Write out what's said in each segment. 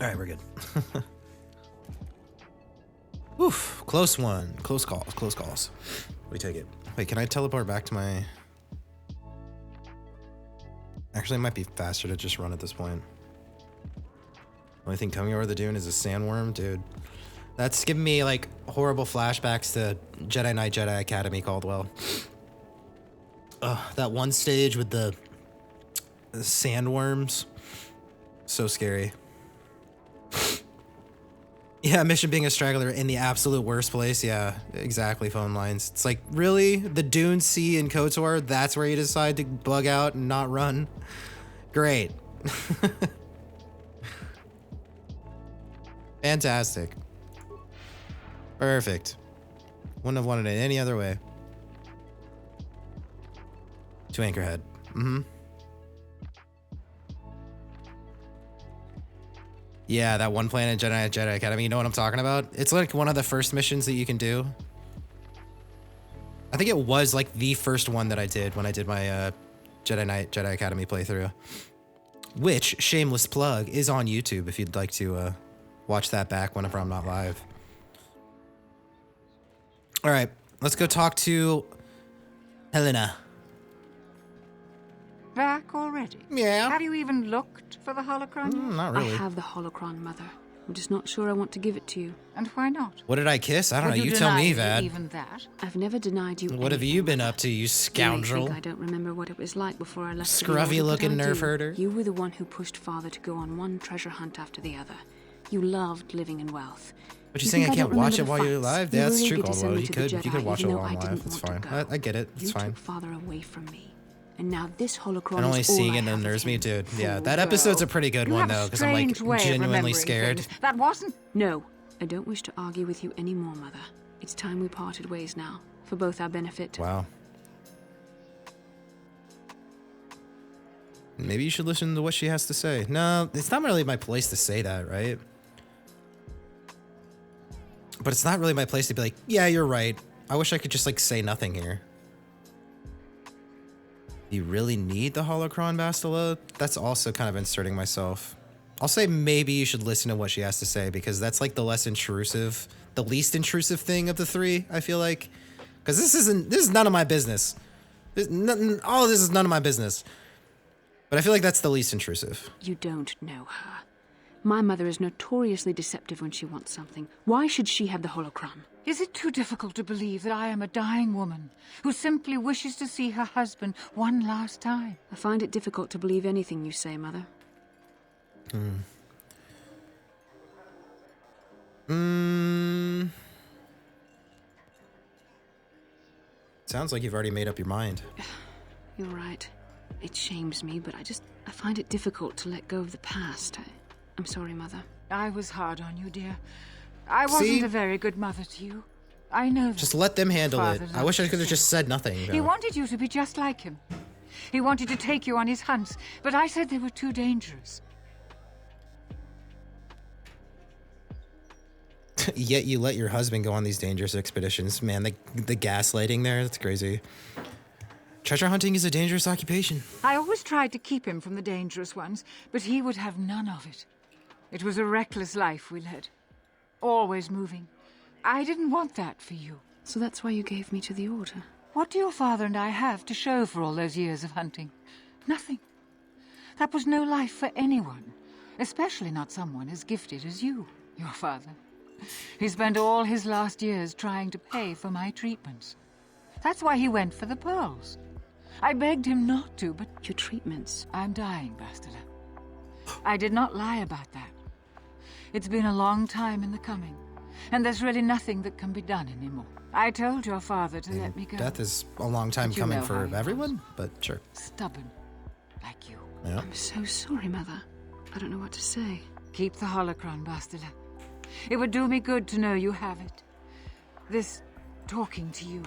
Alright, we're good. Oof, close one. Close calls, close calls. We take it. Wait, can I teleport back to my... Actually, it might be faster to just run at this point. Only thing coming over the dune is a sandworm, dude. That's giving me, like, horrible flashbacks to Jedi Knight, Jedi Academy, Caldwell. That one stage with the sandworms. So scary. Yeah, mission being a straggler in the absolute worst place. Yeah, exactly, phone lines. It's like, really? The Dune Sea in KOTOR? That's where you decide to bug out and not run? Great. Fantastic. Perfect. Wouldn't have wanted it any other way. To Anchorhead. Mm-hmm. Yeah, that one planet Jedi Academy. You know what I'm talking about? It's like one of the first missions that you can do. I think it was like the first one that I did when I did my Jedi Knight, Jedi Academy playthrough. Which, shameless plug, is on YouTube if you'd like to watch that back whenever I'm not live. All right, let's go talk to Helena. Back already? Yeah. Have you even looked for the holocron yet? Not really. I have the holocron, Mother. I'm just not sure I want to give it to you. And why not? What did I kiss? I don't know. Would You tell me, deny Vad. even that? I've never denied you What have anything, you been Mother. up to, you You may scoundrel? think I don't remember what it was like before I left. Scruffy-looking nerf herder. You were the one who pushed Father to go on one treasure hunt after the other. You loved living in wealth. But you're saying I can't watch it while you're live? Yeah, that's true, really did Caldwell. send me You to the could Jedi, watch it even while though I'm I live. didn't It's want to fine. go. I get it. It's You fine. took Father away from me. And now this holocron And only is all seeing I it have of unnerves me, him. dude. Yeah, Fool that girl. episode's a pretty good You one, have a though, because I'm, like, strange way of genuinely remembering scared. things. That wasn't... No, I don't wish to argue with you anymore, Mother. It's time we parted ways now, for both our benefit. Wow. Maybe you should listen to what she has to say. No, it's not really my place to say that, right? But it's not really my place to be like, yeah, you're right. I wish I could just, like, say nothing here. You really need the holocron, Bastila? That's also kind of inserting myself. I'll say maybe you should listen to what she has to say, because that's, like, the least intrusive thing of the three, I feel like. Because this is none of my business. All of this is none of my business. But I feel like that's the least intrusive. You don't know her. My mother is notoriously deceptive when she wants something. Why should she have the holocron? Is it too difficult to believe that I am a dying woman who simply wishes to see her husband one last time? I find it difficult to believe anything you say, Mother. Sounds like you've already made up your mind. You're right. It shames me, but I find it difficult to let go of the past. I'm sorry, Mother. I was hard on you, dear. I wasn't See? a very good mother to you. I know that. Just let them handle it. Father I wish I loves could have you. just said nothing. He wanted you to be just like him. He wanted to take you on his hunts, but I said they were too dangerous. Yet you let your husband go on these dangerous expeditions. Man, the gaslighting there, that's crazy. Treasure hunting is a dangerous occupation. I always tried to keep him from the dangerous ones, but he would have none of it. It was a reckless life we led. Always moving. I didn't want that for you. So that's why you gave me to the Order? What do your father and I have to show for all those years of hunting? Nothing. That was no life for anyone, especially not someone as gifted as you, your father. He spent all his last years trying to pay for my treatments. That's why he went for the pearls. I begged him not to, but... Your treatments? I'm dying, Bastila. I did not lie about that. It's been a long time in the coming, and there's really nothing that can be done anymore. I told your father to let me go. Death is a long time But you coming know how for he everyone, but sure. Stubborn, like you. Yeah. I'm so sorry, Mother. I don't know what to say. Keep the holocron, Bastila. It would do me good to know you have it. This talking to you.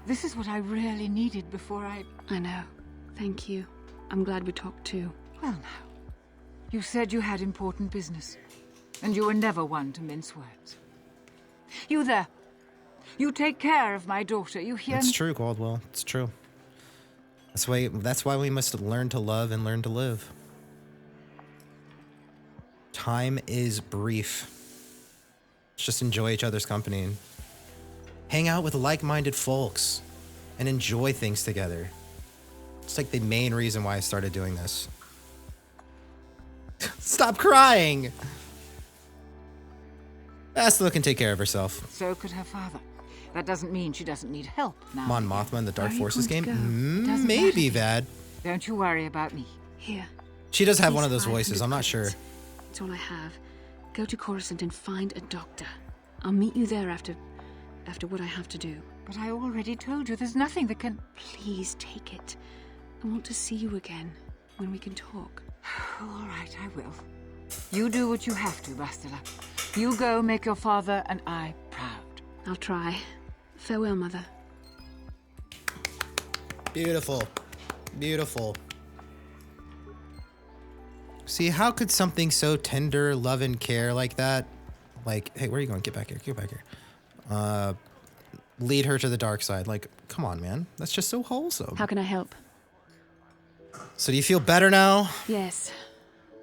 This is what I really needed before I... I know. Thank you. I'm glad we talked too. Well, now. You said you had important business, and you were never one to mince words. You there. You take care of my daughter, you hear It's me? true, Caldwell. It's true. That's why we must learn to love and learn to live. Time is brief. Let's just enjoy each other's company and hang out with like-minded folks and enjoy things together. It's like the main reason why I started doing this. Stop crying! Bastila can take care of herself. So could her father. That doesn't mean she doesn't need help now. Mon Mothma in the Dark Where are you Forces going game? to go? Doesn't Maybe, matter. Vad. Don't you worry about me. Here. She does have one These of those voices, 500 I'm not sure. credits. It's all I have. Go to Coruscant and find a doctor. I'll meet you there after what I have to do. But I already told you there's nothing that can... Please take it. I want to see you again when we can talk. All right, I will. You do what you have to, Bastila. You go make your father and I proud. I'll try. Farewell, Mother. Beautiful. Beautiful. See, how could something so tender, love, and care like that, like, hey, where are you going? Get back here. Get back here. Lead her to the dark side. Like, come on, man. That's just so wholesome. How can I help? So do you feel better now? Yes.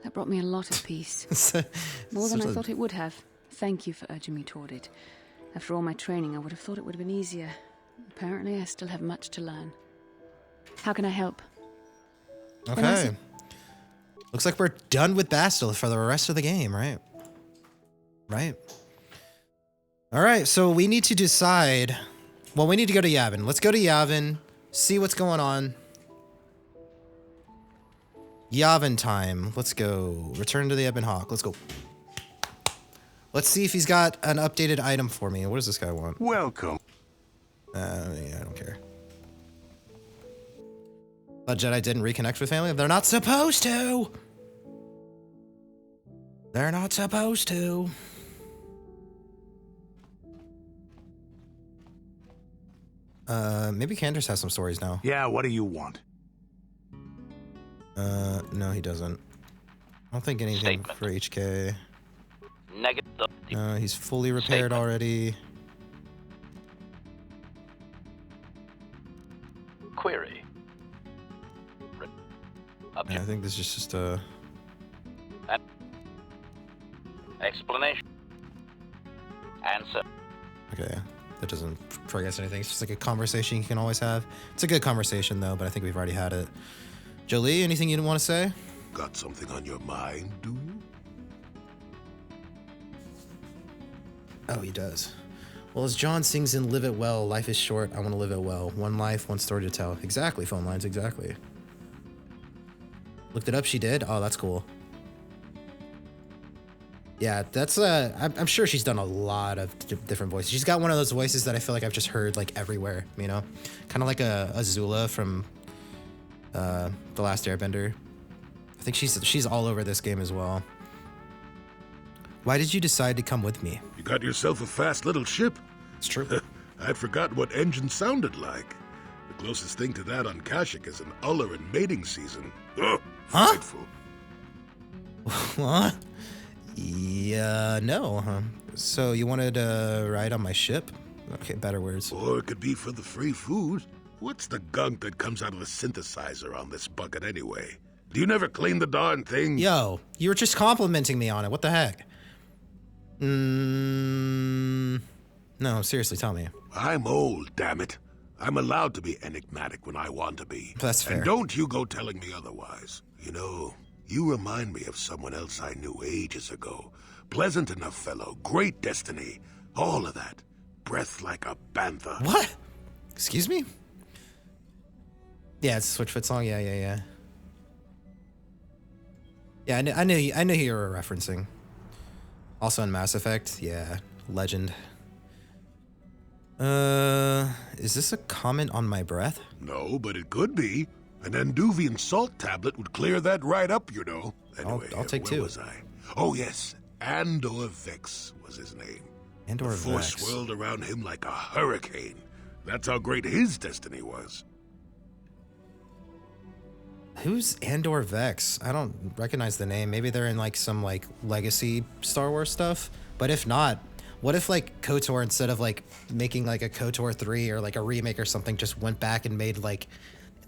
That brought me a lot of peace. More than I thought it would have. Thank you for urging me toward it. After all my training, I would have thought it would have been easier. Apparently, I still have much to learn. How can I help? Okay. Looks like we're done with Bastila for the rest of the game, right? Right. All right, so we need to decide. Well, we need to go to Yavin. Let's go to Yavin, see what's going on. Yavin time. Let's go. Return to the Ebon Hawk. Let's go. Let's see if he's got an updated item for me. What does this guy want? Welcome. Yeah, I don't care. But Jedi didn't reconnect with family? They're not supposed to! They're not supposed to. Maybe Candace has some stories now. Yeah, what do you want? No, he doesn't. I don't think anything Statement. for HK. Negative. He's fully repaired Statement. already. Query. Yeah, I think this is just a... Explanation. Answer. Okay, that doesn't progress anything. It's just like a conversation you can always have. It's a good conversation, though, but I think we've already had it. Jolie, anything you want to say? Got something on your mind, do you? Oh, he does. Well, as John sings in Live It Well, life is short, I want to live it well. One life, one story to tell. Exactly, phone lines, exactly. Looked it up, she did? Oh, that's cool. Yeah, that's, I'm sure she's done a lot of different voices. She's got one of those voices that I feel like I've just heard, like, everywhere, you know? Kind of like a Azula from The Last Airbender. I think she's all over this game as well. Why did you decide to come with me? You got yourself a fast little ship. It's true. I'd forgotten what engine sounded like. The closest thing to that on Kashyyyk is an Uller in mating season. Ugh, Huh? frightful. What? Yeah, no, huh? So you wanted to ride on my ship? Okay, better words. Or it could be for the free food. What's the gunk that comes out of the synthesizer on this bucket anyway? Do you never clean the darn thing? Yo, you were just complimenting me on it. What the heck? No, seriously, tell me. I'm old, damn it. I'm allowed to be enigmatic when I want to be. That's fair. And don't you go telling me otherwise. You know, you remind me of someone else I knew ages ago. Pleasant enough fellow, great destiny, all of that. Breath like a bantha. What? Excuse me? Yeah, it's a Switchfoot song. Yeah. Yeah, I knew who you were referencing. Also in Mass Effect, yeah, legend. Is this a comment on my breath? No, but it could be. An Anduvian salt tablet would clear that right up, you know. Anyway, I'll take where two. was I? Oh, yes. Andor Vex was his name. Andor The force Vex. swirled around him like a hurricane. That's how great his destiny was. Who's Andor Vex? I don't recognize the name. Maybe they're in like some like legacy Star Wars stuff. But if not, what if like KOTOR, instead of like making like a KOTOR 3 or like a remake or something, just went back and made like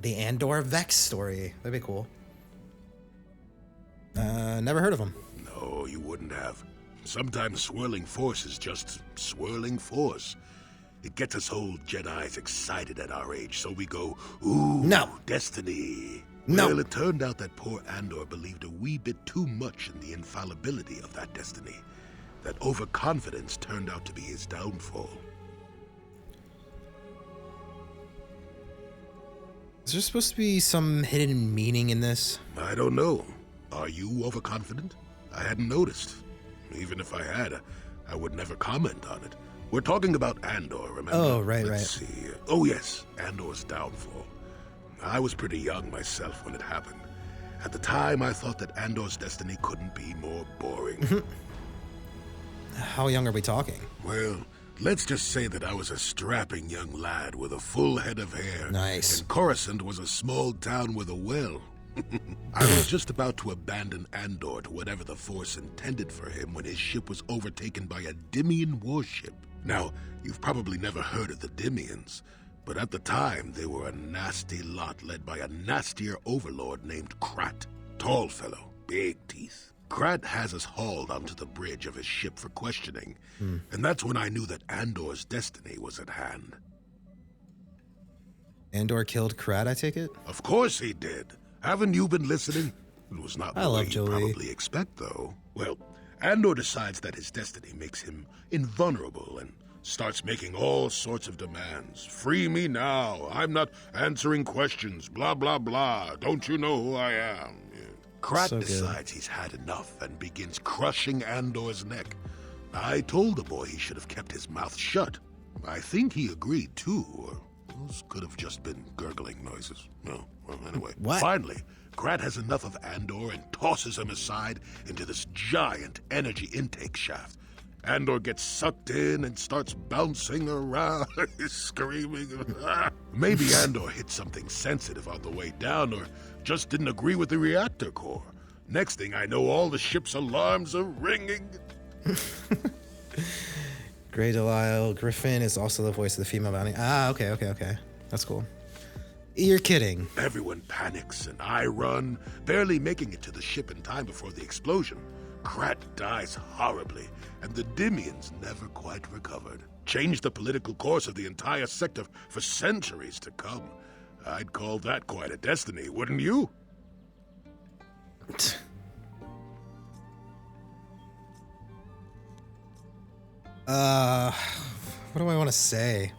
the Andor Vex story? That'd be cool. Never heard of him. Oh, you wouldn't have. Sometimes swirling force is just swirling force. It gets us old Jedis excited at our age, so we go, ooh, No. destiny. No. Well, it turned out that poor Andor believed a wee bit too much in the infallibility of that destiny. That overconfidence turned out to be his downfall. Is there supposed to be some hidden meaning in this? I don't know. Are you overconfident? I hadn't noticed. Even if I had, I would never comment on it. We're talking about Andor, remember? Oh, right, Let's see. Oh, yes, Andor's downfall. I was pretty young myself when it happened. At the time, I thought that Andor's destiny couldn't be more boring. How young are we talking? Well, let's just say that I was a strapping young lad with a full head of hair. Nice. And Coruscant was a small town with a well. I was just about to abandon Andor to whatever the Force intended for him when his ship was overtaken by a Dimian warship. Now, you've probably never heard of the Dimians, but at the time they were a nasty lot led by a nastier overlord named Krat. Tall fellow, big teeth. Krat has us hauled onto the bridge of his ship for questioning, and that's when I knew that Andor's destiny was at hand. Andor killed Krat, I take it? Of course he did. Haven't you been listening? It was not I the way love you Joey. probably expect, though. Well, Andor decides that his destiny makes him invulnerable and starts making all sorts of demands. Free me now. I'm not answering questions. Blah, blah, blah. Don't you know who I am? Yeah. Krat So good. decides he's had enough and begins crushing Andor's neck. I told the boy he should have kept his mouth shut. I think he agreed, too, or those could have just been gurgling noises. No, well, anyway. What? Finally, Krat has enough of Andor and tosses him aside into this giant energy intake shaft. Andor gets sucked in and starts bouncing around, screaming. Maybe Andor hit something sensitive on the way down, or just didn't agree with the reactor core. Next thing I know, all the ship's alarms are ringing. Grey Delisle Griffin is also the voice of the female bounty. Ah, okay. That's cool. You're kidding. Everyone panics, and I run, barely making it to the ship in time before the explosion. Krat dies horribly, and the Dimians never quite recovered. Changed the political course of the entire sector for centuries to come. I'd call that quite a destiny, wouldn't you? What do I want to say?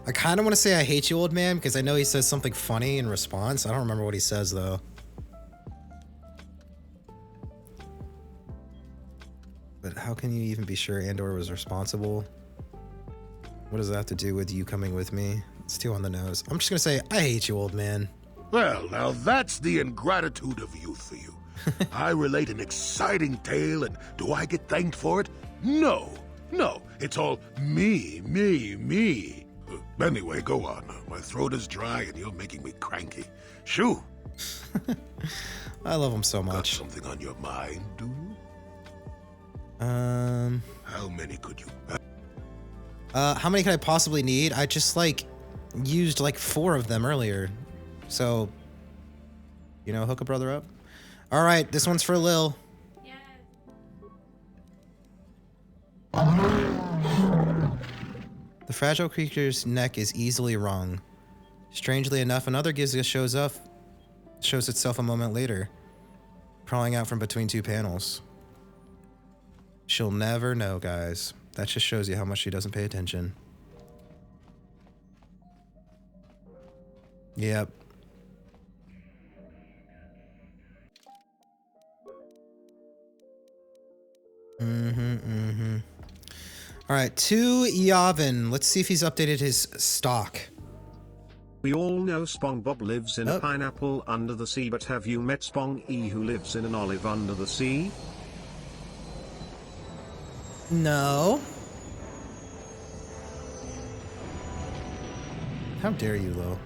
I kind of want to say I hate you, old man, because I know he says something funny in response. I don't remember what he says, though. But how can you even be sure Andor was responsible? What does that have to do with you coming with me? It's too on the nose. I'm just going to say, I hate you, old man. Well, now that's the ingratitude of youth for you. I relate an exciting tale, and do I get thanked for it? No, it's all me. Anyway, go on. My throat is dry, and you're making me cranky. Shoo! I love him so Got much. something on your mind, do you? How many could you... How many could I possibly need? I just, used, 4 of them earlier. So, hook a brother up. All right, this one's for Lil. The fragile creature's neck is easily wrung. Strangely enough, another Gizga shows itself a moment later, crawling out from between 2 panels. She'll never know, guys. That just shows you how much she doesn't pay attention. Yep. All right, to Yavin. Let's see if he's updated his stock. We all know SpongeBob lives in a pineapple under the sea, but have you met Spong-E who lives in an olive under the sea? No. How dare you, Lil?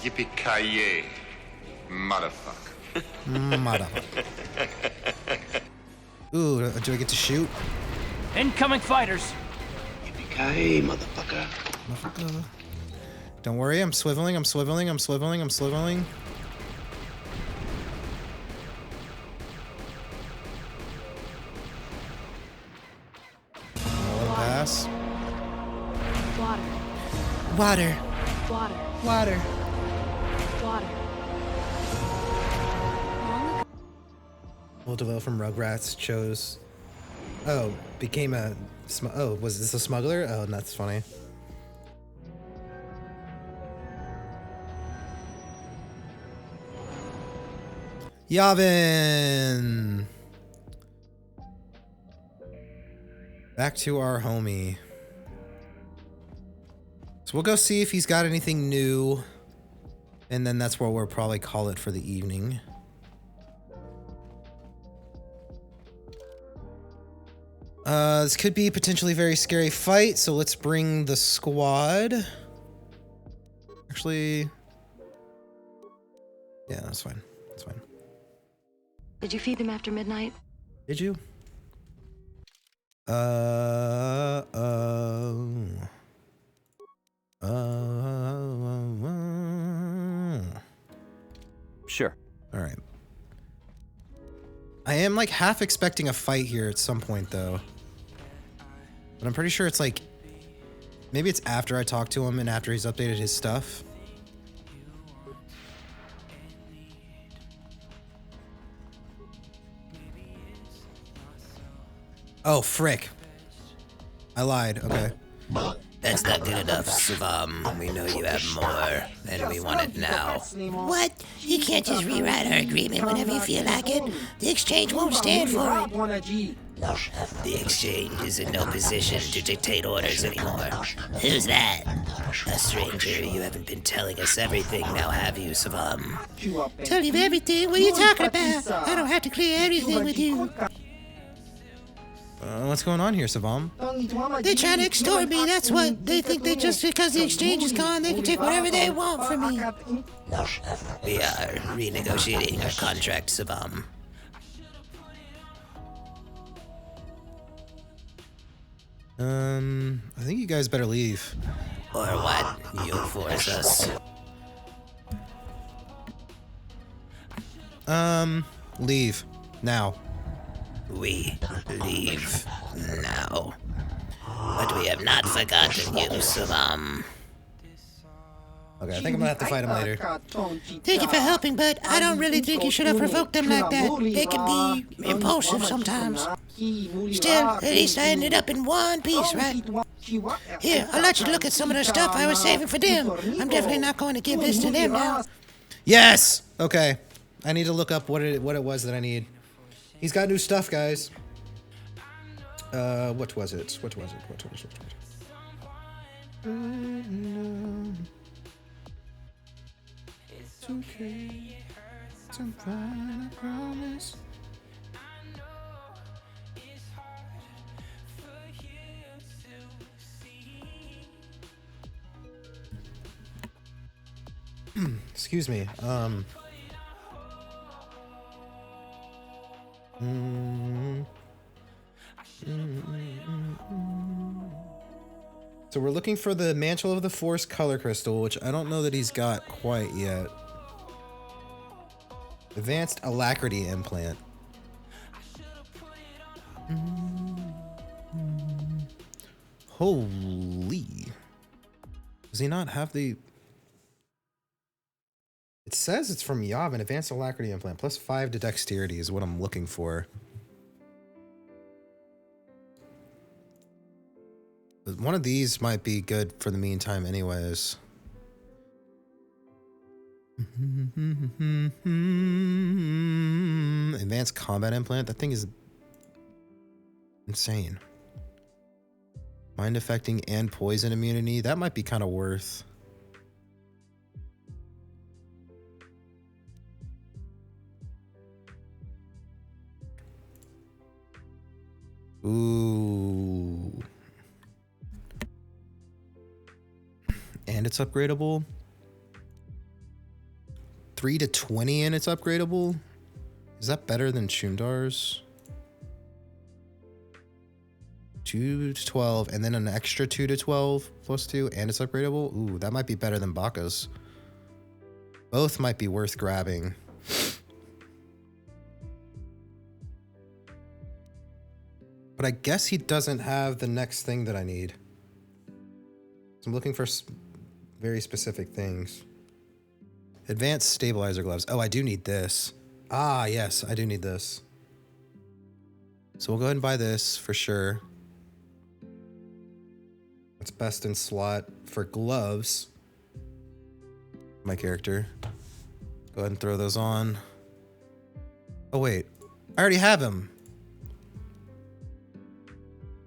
Yippee-ki-yay, motherfucker. Motherfucker. Ooh, do I get to shoot? Incoming fighters! Yippee-ki-yay, motherfucker. Motherfucker. Don't worry, I'm swiveling. Water. Water. Water. Water. Will DeVoe from Rugrats chose... Oh, became a... Oh, was this a smuggler? Oh, that's funny. Yavin! Back to our homie. So we'll go see if he's got anything new. And then that's where we'll probably call it for the evening. This could be a potentially very scary fight, so let's bring the squad. Actually... Yeah, that's fine. That's fine. Did you feed them after midnight? Did you? Sure. All right. I am like half expecting a fight here at some point though. But I'm pretty sure it's like, maybe it's after I talk to him and after he's updated his stuff. Oh, frick. I lied. Okay. That's not good enough, Savam. We know you have more, and we want it now. What? You can't just rewrite our agreement whenever you feel like it. The exchange won't stand for it. The exchange is in no position to dictate orders anymore. Who's that? A stranger. You haven't been telling us everything now, have you, Savam? Tell you everything? What are you talking about? I don't have to clear everything with you. What's going on here, Savam? They're trying to extort me, that's what. They think that just because the exchange is gone, they can take whatever they want from me. We are renegotiating our contract, Savam. I think you guys better leave. Or what? You'll force us. Leave. Now. We leave now. But we have not forgotten you, Savam. Okay, I think I'm gonna have to fight him later. Thank you for helping, but I don't really think you should have provoked them like that. They can be impulsive sometimes. Still, at least I ended up in one piece, right? Here, I'll let you look at some of the stuff I was saving for them. I'm definitely not going to give this to them now. Yes! Okay. I need to look up what it was that I need. He's got new stuff, guys. What was it? What was it? It's okay. It's fine, I promise. Excuse me. So we're looking for the Mantle of the Force color crystal, which I don't know that he's got quite yet. Advanced alacrity implant. Holy. Does he not have the... It says it's from Yavin. Advanced alacrity implant. Plus 5 to dexterity is what I'm looking for. One of these might be good for the meantime anyways. Advanced combat implant. That thing is insane. Mind affecting and poison immunity. That might be kind of worth. Ooh. And it's upgradable. 3 to 20 and it's upgradable. Is that better than Shumdar's? 2 to 12 and then an extra 2 to 12 plus 2 and it's upgradable. Ooh, that might be better than Baka's. Both might be worth grabbing. But I guess he doesn't have the next thing that I need. So I'm looking for Very specific things. Advanced stabilizer gloves. Oh, I do need this. Ah, yes, I do need this. So we'll go ahead and buy this for sure. It's best in slot for gloves. My character. Go ahead and throw those on. Oh, wait. I already have him.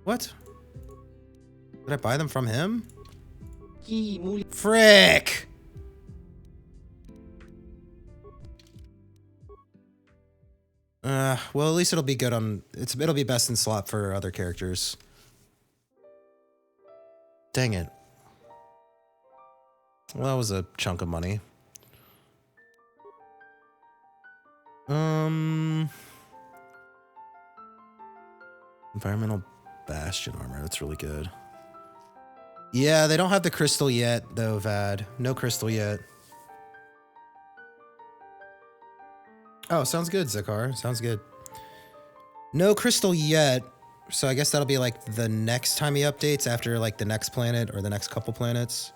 What? Did I buy them from him? Frick! Well, at least it'll be good on... It'll be best in slot for other characters. Dang it. Well, that was a chunk of money. Environmental Bastion armor. That's really good. Yeah, they don't have the crystal yet, though, Vad. No crystal yet. Oh, sounds good, Zakar. Sounds good. No crystal yet, so I guess that'll be like the next time he updates after like the next planet or the next couple planets.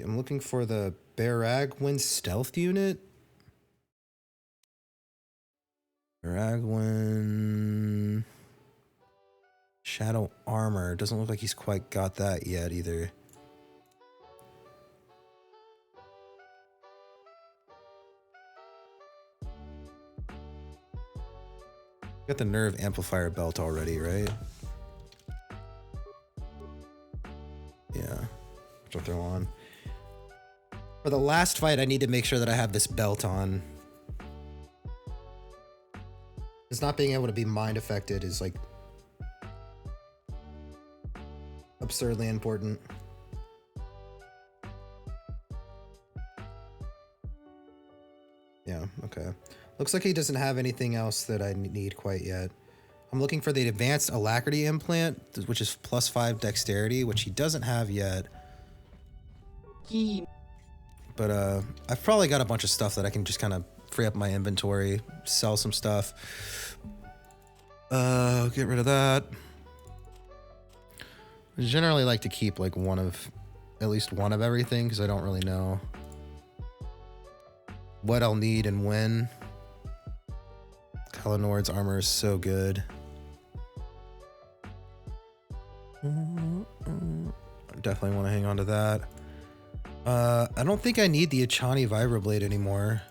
I'm looking for the Baragwin stealth unit. Baragwin shadow armor. Doesn't look like he's quite got that yet either. Got the nerve amplifier belt already, right? Yeah. Which I'll throw on. For the last fight, I need to make sure that I have this belt on. Because not being able to be mind affected is like absurdly important. Yeah, okay. Looks like he doesn't have anything else that I need quite yet. I'm looking for the advanced alacrity implant, which is +5 dexterity, which he doesn't have yet. But I've probably got a bunch of stuff that I can just kind of free up my inventory, sell some stuff. Get rid of that. I generally like to keep like at least one of everything, because I don't really know what I'll need and when. Kalinord's armor is so good. Definitely want to hang on to that. I don't think I need the Achani Vibroblade anymore,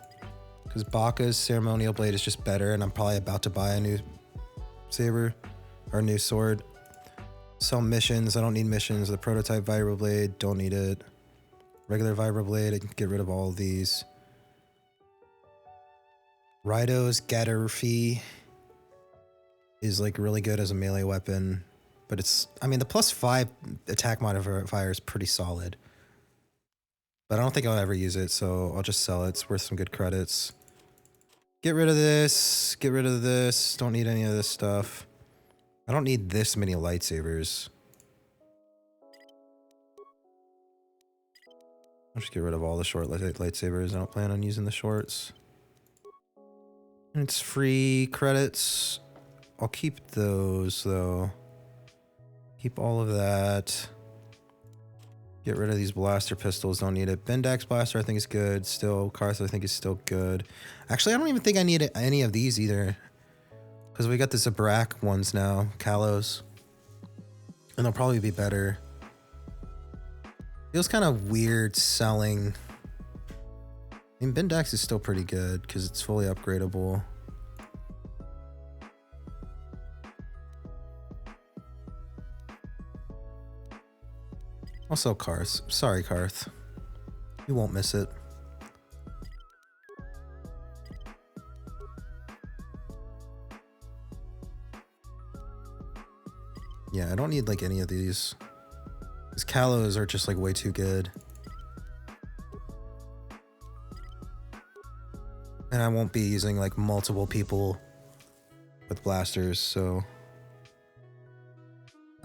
because Baka's Ceremonial Blade is just better, and I'm probably about to buy a new saber or a new sword. Some missions, I don't need missions. The prototype Vibroblade, don't need it. Regular Vibroblade, I can get rid of all of these. Raido's Gatterfee is like really good as a melee weapon, but it's, I mean, the +5 attack modifier is pretty solid. But I don't think I'll ever use it, so I'll just sell it. It's worth some good credits. Get rid of this. Get rid of this. Don't need any of this stuff. I don't need this many lightsabers. I'll just get rid of all the short lightsabers. I don't plan on using the shorts. It's free credits. I'll keep those, though. Keep all of that. Get rid of these blaster pistols. Don't need it. Bendax blaster I think is good. Still, Karth I think is still good. Actually, I don't even think I need any of these either, because we got the Zabrak ones now, Kalos, and they'll probably be better. Feels kind of weird selling. I mean, Bendax is still pretty good because it's fully upgradable. Also, Karth. Sorry, Karth. You won't miss it. Yeah, I don't need like any of these. These Kalos are just like way too good. And I won't be using like multiple people with blasters, so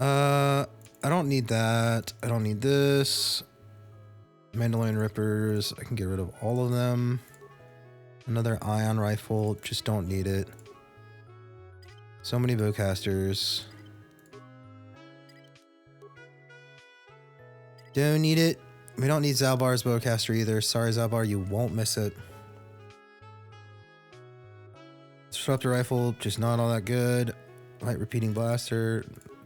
I don't need that. I don't need this. Mandalorian Rippers, I can get rid of all of them. Another ion rifle, just don't need it. So many bowcasters. Don't need it. We don't need Zalbar's bowcaster either. Sorry, Zalbar, you won't miss it. Disruptor rifle, just not all that good. Light repeating blaster,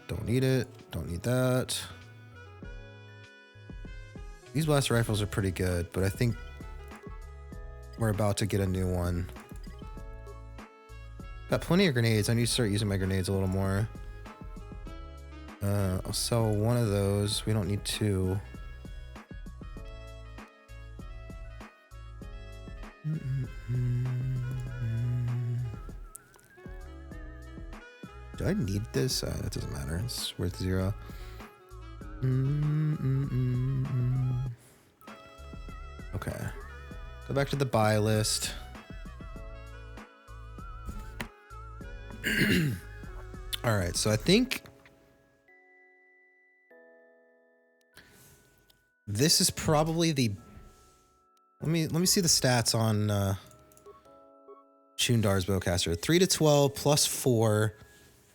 don't need it. Don't need that. These blaster rifles are pretty good, but I think we're about to get a new one. Got plenty of grenades. I need to start using my grenades a little more. I'll sell one of those. We don't need two. Do I need this? That doesn't matter. It's worth 0. Okay. Go back to the buy list. All right, so I think this is probably the. Let me see the stats on Chundar's bowcaster. 3 to 12 plus 4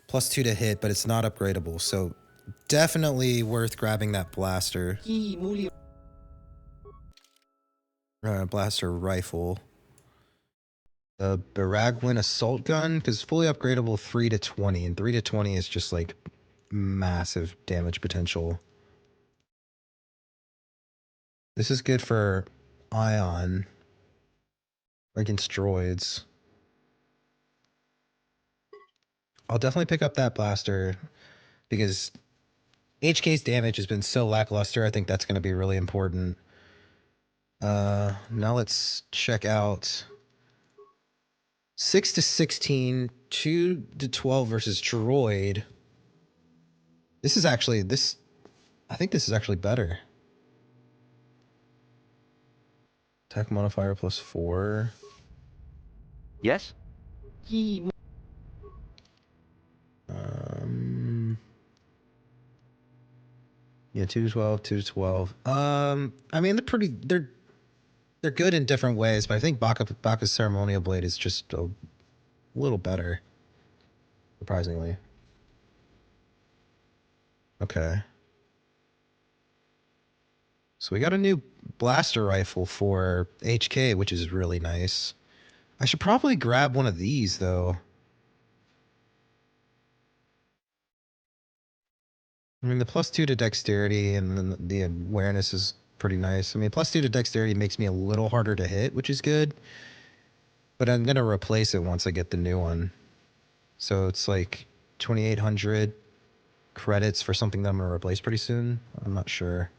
plus 2 to hit, but it's not upgradable. So definitely worth grabbing that blaster. Blaster rifle. The Baragwin assault gun, because fully upgradable 3 to 20, and 3 to 20 is just like massive damage potential. This is good for ion or against droids. I'll definitely pick up that blaster because HK's damage has been so lackluster. I think that's going to be really important. Now let's check out 6 to 16, 2 to 12 versus droid. This is actually I think this is actually better. Attack modifier plus 4. Yes? Yeah, 2 to 12, 2 to 12. I mean, they're good in different ways, but I think Baka's ceremonial blade is just a little better, surprisingly. Okay. So we got a new blaster rifle for HK, which is really nice. I should probably grab one of these, though. I mean, the plus 2 to dexterity and then the awareness is pretty nice. I mean, plus 2 to dexterity makes me a little harder to hit, which is good. But I'm going to replace it once I get the new one. So it's like 2,800 credits for something that I'm going to replace pretty soon. I'm not sure.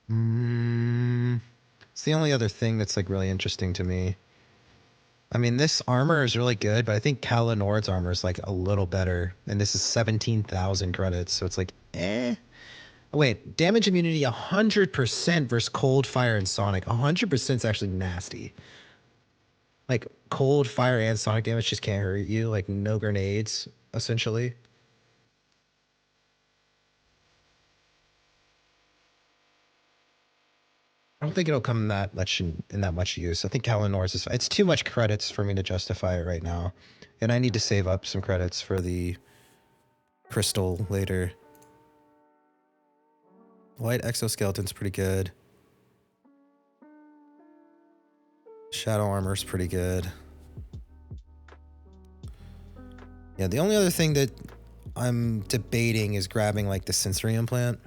It's the only other thing that's like really interesting to me. I mean, this armor is really good, but I think Kala Nord's armor is like a little better. And this is 17,000 credits, so it's like, eh. Oh, wait, damage immunity 100% versus cold, fire, and sonic. 100% is actually nasty. Like, cold, fire, and sonic damage just can't hurt you. Like, no grenades, essentially. I don't think it'll come that much in that much use. I think Kalanor's is. It's too much credits for me to justify it right now, and I need to save up some credits for the crystal later. Light exoskeleton's pretty good. Shadow armor's pretty good. Yeah, the only other thing that I'm debating is grabbing like the sensory implant.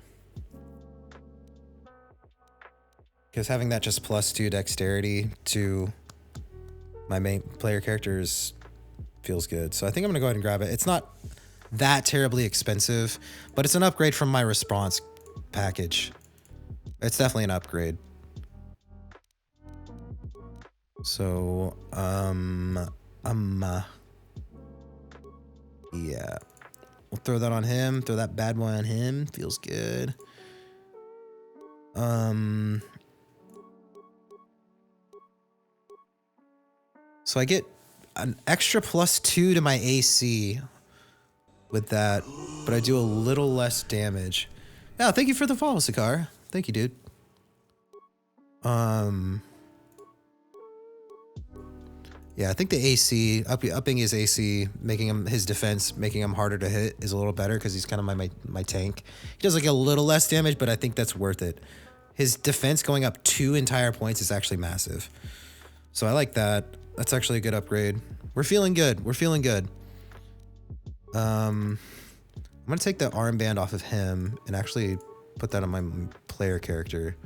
Because having that just plus 2 dexterity to my main player characters feels good. So I think I'm going to go ahead and grab it. It's not that terribly expensive, but it's an upgrade from my response package. It's definitely an upgrade. So, yeah. We'll throw that on him. Throw that bad boy on him. Feels good. So I get an extra +2 to my AC with that, but I do a little less damage. Yeah, thank you for the follow, Sakar. Thank you, dude. Yeah, I think the AC, upping his AC, making him his defense, making him harder to hit is a little better because he's kind of my tank. He does like a little less damage, but I think that's worth it. His defense going up 2 entire points is actually massive. So I like that. That's actually a good upgrade. We're feeling good. We're feeling good. I'm gonna take the armband off of him and actually put that on my player character.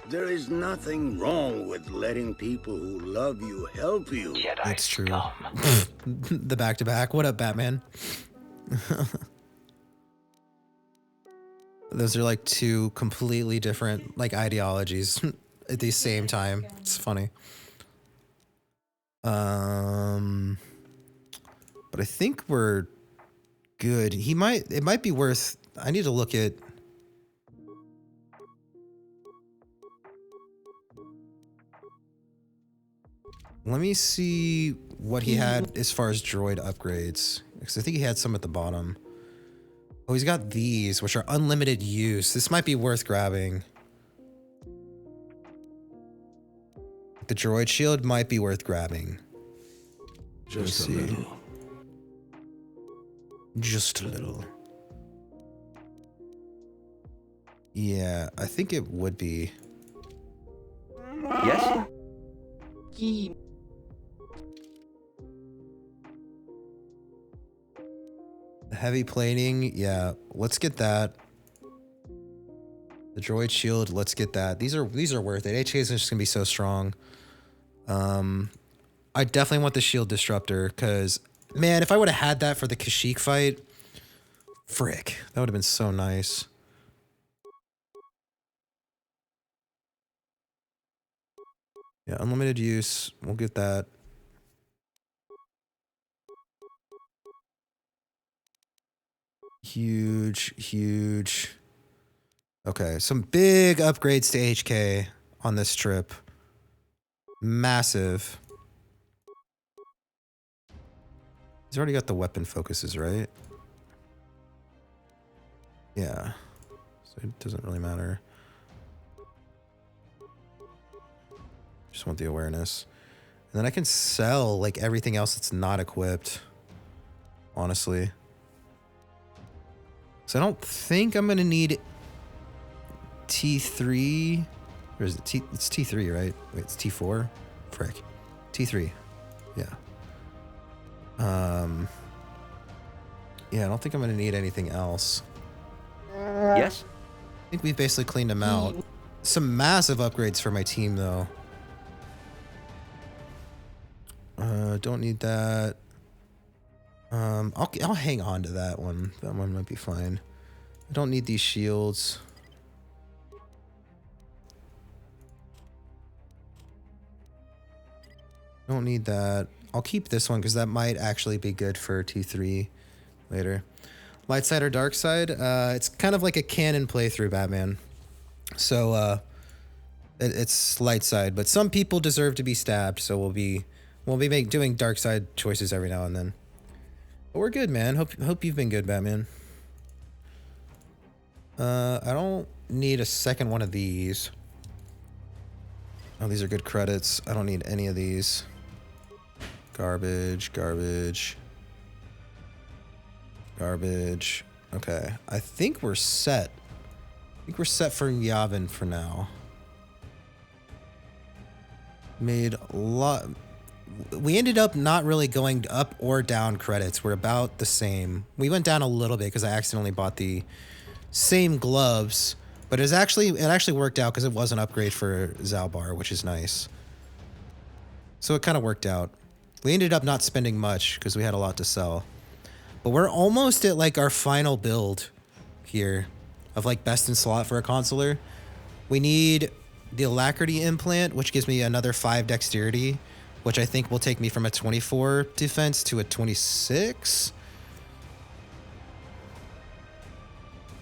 There is nothing wrong with letting people who love you help you. That's true. The back-to-back. What up, Batman? Those are like 2 completely different like ideologies at the same time. It's funny. But I think we're good. It might be worth, I need to look at, let me see what he had as far as droid upgrades. Because I think he had some at the bottom. Oh, he's got these, which are unlimited use. This might be worth grabbing. The droid shield might be worth grabbing. Just a little. Just a little. Yeah, I think it would be. Yes? Heavy plating, yeah, let's get that. The droid shield, let's get that. These are worth it. HK is just gonna be so strong. I definitely want the shield disruptor because, man, if I would have had that for the Kashyyyk fight, frick, that would have been so nice. Yeah, unlimited use. We'll get that. Huge, huge. Okay, some big upgrades to HK on this trip. Massive. He's already got the weapon focuses, right? Yeah. So it doesn't really matter. Just want the awareness. And then I can sell like everything else that's not equipped. Honestly. So I don't think I'm gonna need T3. Or is it it's T3, right? Wait, it's T4? Frick. T3. Yeah. Yeah, I don't think I'm gonna need anything else. Yes? I think we've basically cleaned them out. Some massive upgrades for my team, though. Don't need that. I'll hang on to that one. That one might be fine. I don't need these shields. Don't need that. I'll keep this one because that might actually be good for T3 later. Light side or dark side? It's kind of like a canon playthrough, Batman. So it's light side, but some people deserve to be stabbed, so we'll be doing dark side choices every now and then. But we're good, man. Hope you've been good, Batman. I don't need a second one of these. Oh, these are good credits. I don't need any of these. Garbage, garbage. Garbage. Okay. I think we're set. I think we're set for Yavin for now. Made a lot. We ended up not really going up or down credits. We're about the same. We went down a little bit because I accidentally bought the same gloves, but it actually worked out because it was an upgrade for Zalbar, which is nice. So it kind of worked out. We ended up not spending much because we had a lot to sell. But we're almost at like our final build here of like best in slot for a consular. We need the alacrity implant, which gives me another 5 dexterity, which I think will take me from a 24 defense to a 26.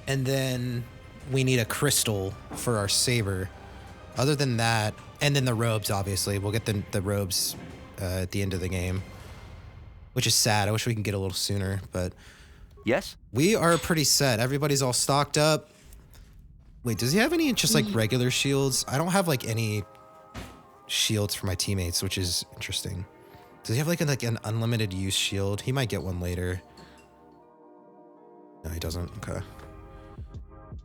And then we need a crystal for our saber. Other than that, and then the robes, obviously. We'll get the robes at the end of the game, which is sad. I wish we could get a little sooner, but... Yes? We are pretty set. Everybody's all stocked up. Wait, does he have any just like regular shields? I don't have like any shields for my teammates, which is interesting. Does he have like an unlimited use shield? He might get one later. No, he doesn't. Okay.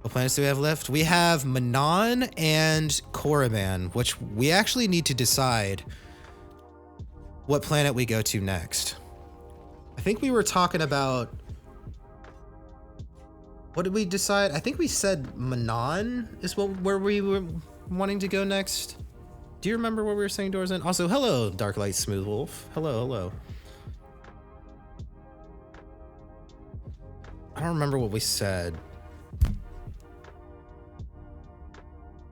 What planets do we have left? We have Manon and Korriban, which we actually need to decide what planet we go to next. I think we were talking about... What did we decide? I think we said Manon is where we were wanting to go next. Do you remember what we were saying, Dorzen? Also, hello, Darklight Smooth Wolf. Hello, hello. I don't remember what we said.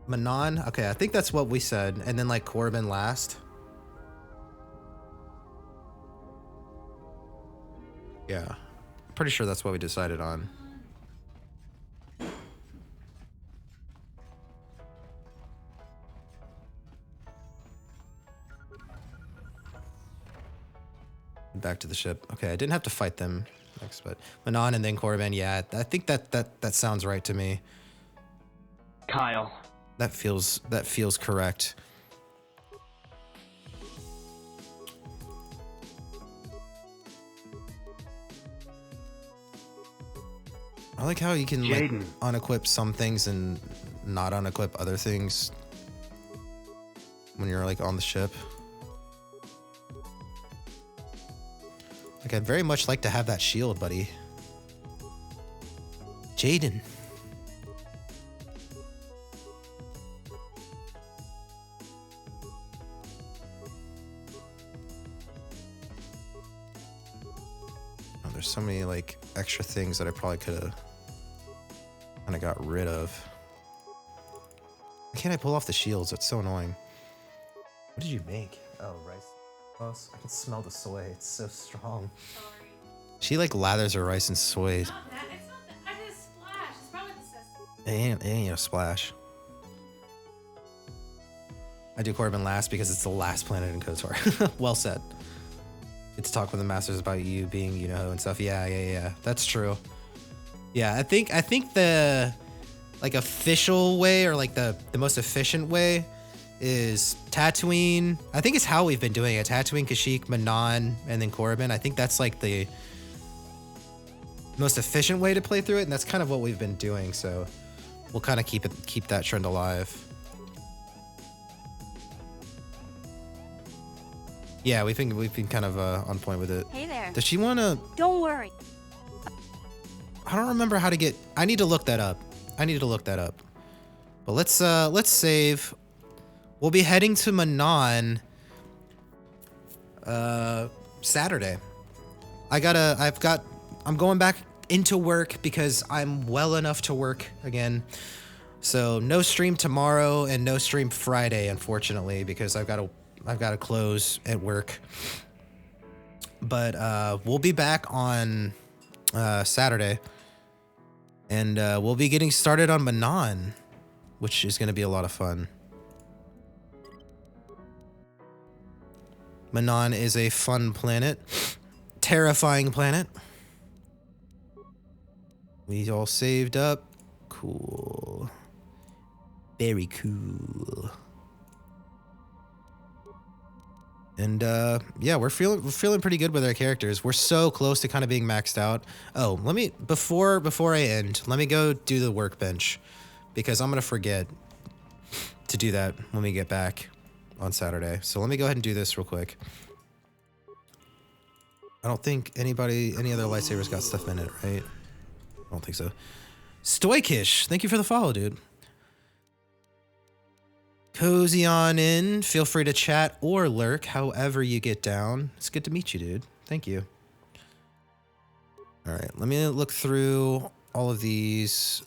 Manon? Okay, I think that's what we said. And then like Korriban last. Yeah. I'm pretty sure that's what we decided on. Back to the ship. Okay, I didn't have to fight them next, but Manon and then Korriban, yeah, I think that sounds right to me. Kyle. That feels correct. I like how you can like unequip some things and not unequip other things when you're like on the ship. Like, I'd very much like to have that shield, buddy. Jaden. Oh, there's so many, like, extra things that I probably could have kind of got rid of. Why can't I pull off the shields? That's so annoying. What did you make? Oh, rice. I can smell the soy. It's so strong. Sorry. She like lathers her rice in soy. It's not that. I did a splash. It's probably the sesame. It ain't a splash. I do Korriban last because it's the last planet in KOTOR. Well said. Get to talk with the masters about you being, you know, and stuff. Yeah. That's true. Yeah, I think the like official way or like the most efficient way is Tatooine. I think it's how we've been doing it. Tatooine, Kashyyyk, Manon, and then Korriban. I think that's like the most efficient way to play through it, and that's kind of what we've been doing. So we'll kind of keep that trend alive. Yeah, we've been kind of on point with it. Hey there. Does she want to? Don't worry. I don't remember how to get. I need to look that up. But let's save. We'll be heading to Manon Saturday. I'm going back into work because I'm well enough to work again. So no stream tomorrow and no stream Friday, unfortunately, because I've got to close at work. But we'll be back on Saturday, and we'll be getting started on Manon, which is going to be a lot of fun. Manon is a fun planet. Terrifying planet. We all saved up. Cool. Very cool. And yeah, we're feeling pretty good with our characters. We're so close to kind of being maxed out. Oh, before I end, let me go do the workbench because I'm gonna forget to do that when we get back on Saturday. So let me go ahead and do this real quick. I don't think any other lightsabers got stuff in it, right? I don't think so. Stoikish, thank you for the follow, dude. Cozy on in. Feel free to chat or lurk however you get down. It's good to meet you, dude. Thank you. All right, let me look through all of these.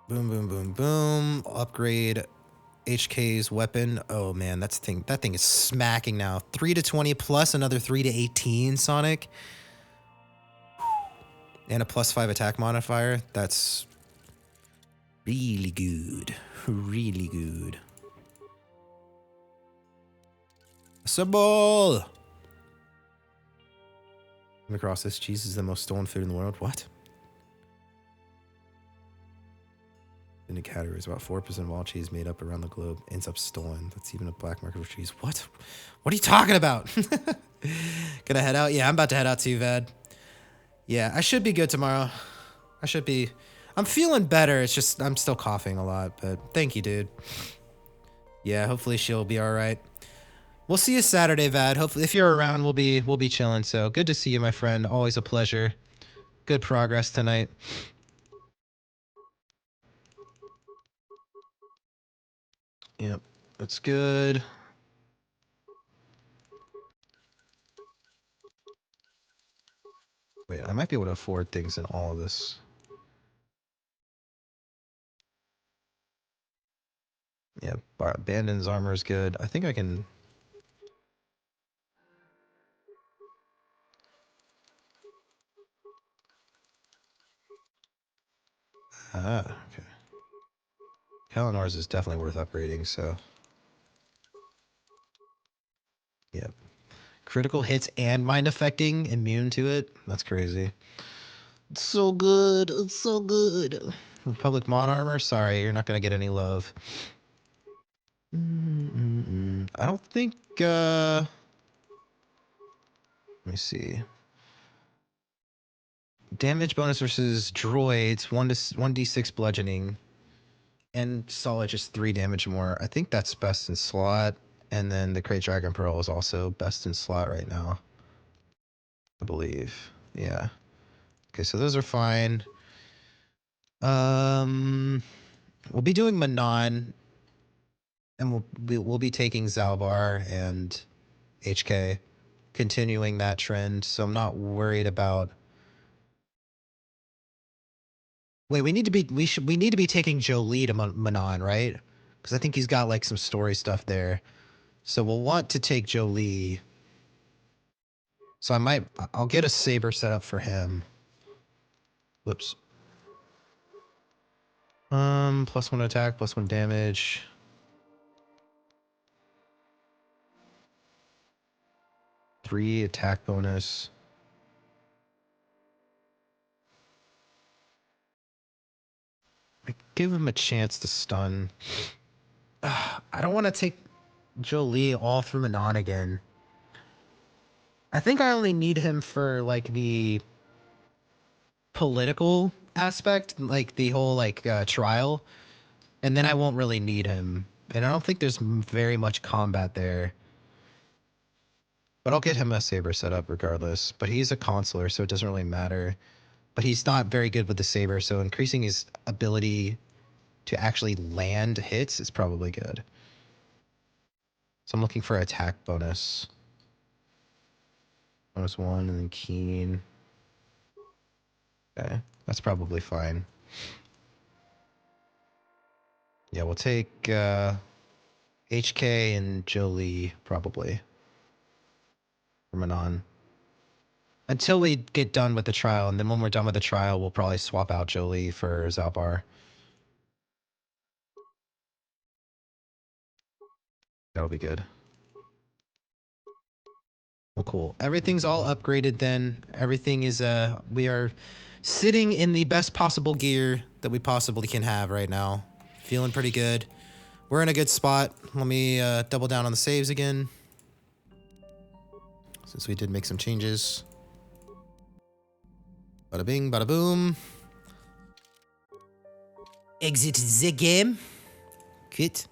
Boom, boom, boom, boom. Upgrade HK's weapon. Oh man, that thing is smacking now. 3 to 20 plus another 3 to 18, Sonic. And a +5 attack modifier. That's really good. Really good. Assemble! Come across this. Cheese is the most stolen food in the world. What? In the category is about 4% of all cheese made up around the globe ends up stolen. That's even a black market for cheese. What? What are you talking about? Gonna head out? Yeah, I'm about to head out too, Vad. Yeah, I should be good tomorrow. I should be. I'm feeling better. It's just I'm still coughing a lot, but thank you, dude. Yeah, hopefully she'll be all right. We'll see you Saturday, Vad. Hopefully, if you're around, we'll be chilling. So good to see you, my friend. Always a pleasure. Good progress tonight. Yep, that's good. Wait, I might be able to afford things in all of this. Yeah, Bandon's armor is good. I think I can... Ah, okay. Kalinor's is definitely worth upgrading, so... Yep. Critical hits and mind affecting, immune to it? That's crazy. It's so good. It's so good. Republic Mod armor? Sorry, you're not going to get any love. I don't think... Let me see. Damage bonus versus droids, 1d6 bludgeoning. And solid just 3 damage more. I think that's best in slot. And then the Crate Dragon Pearl is also best in slot right now. I believe. Yeah. Okay, so those are fine. We'll be doing Manon. And we'll be taking Zalbar and HK. Continuing that trend. So I'm not worried about... Wait, we need to be taking Jolie to Manon, right? Because I think he's got like some story stuff there. So we'll want to take Jolie. So I'll get a saber set up for him. Whoops. +1 attack, +1 damage. +3 attack bonus. Give him a chance to stun. I don't want to take Jolie all through Manon again. I think I only need him for like the political aspect, like the whole trial, and then I won't really need him. And I don't think there's very much combat there. But I'll get him a saber set up regardless. But he's a consular, so it doesn't really matter. But he's not very good with the saber, so increasing his ability to actually land hits is probably good. So I'm looking for attack bonus. -1 and then keen. Okay, that's probably fine. Yeah, we'll take HK and Jolie probably. For Manon. Until we get done with the trial, and then when we're done with the trial, we'll probably swap out Jolie for Zalbar. That'll be good. Well, cool. Everything's all upgraded then. Everything is, we are sitting in the best possible gear that we possibly can have right now. Feeling pretty good. We're in a good spot. Let me double down on the saves again. Since we did make some changes. Bada bing, bada boom. Exit the game. Quit.